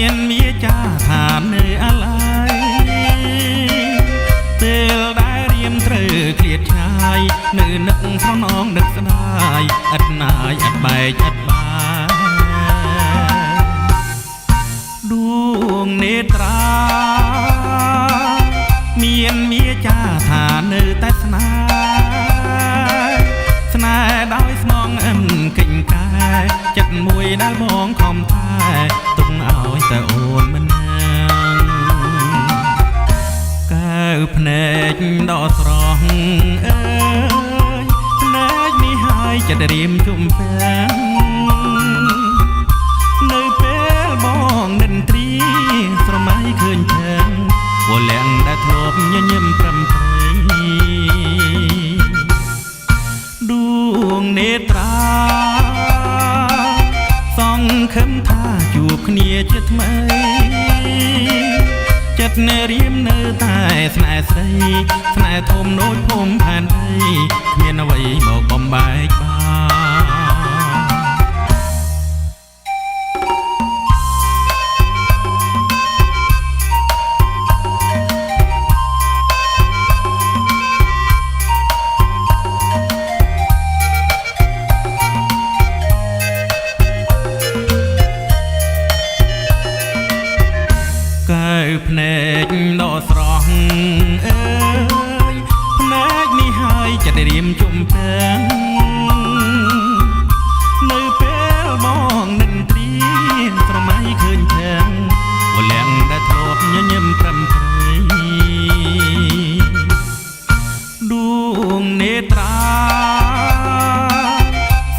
មានមាចាឋាននៅអាឡ័យពេលដែលរៀមត្រូវឃ្លាតឆ្ងាយនៅនឹកស្រណងនឹកស្ដាយឥតណាយឥតបែកឥតបាយដួងនេត្រាមានមាចាឋាននៅតែស្នេហ៍ដោយស្មងអឹមកិច្ចកែចិត្តមួយដែលបងខំថែទុកឲ្យតែអូនមិនកែវភ្នែកដកស្រស់អើយភ្នែកនេះហើយចិត្តរៀមជុំពេងនៅពេលបងនិនត្រីស្រមៃឃើញថែងវលាំងដែលធ្លាប់ញញឹមព្រមព្រៃដួងនេត្រាសង្ឃឹមថាជួបគ្នាជាថ្មីចិត្តនៅរៀមនៅតែស្នេហ៍ស្រីស្នេហ៍ធំដូចភូមិផែនដីគ្មានអ្វីមកបំបែកភ្នែកដកស្រស់អើយភ្នែកនេះហើយចិត្តរៀមជុំពេងនៅពេលបងនិនត្រីស្រមៃឃើញថែងវលាំងដែលធ្លាប់ញញឹមព្រមព្រៃដួងនេត្រា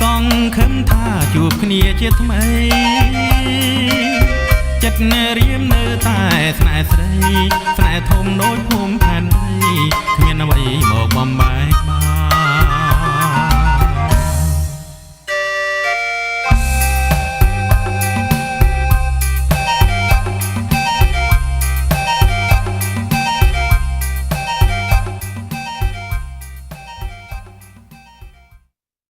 សង្ឃឹមថាជួបគ្នាជាថ្មីចិត្តនៅរៀមនៅតែស្នេហ៍ស្រីស្នេហ៍ធំដូចភូមិផែនដីគ្មានអ្វីមកបំបែ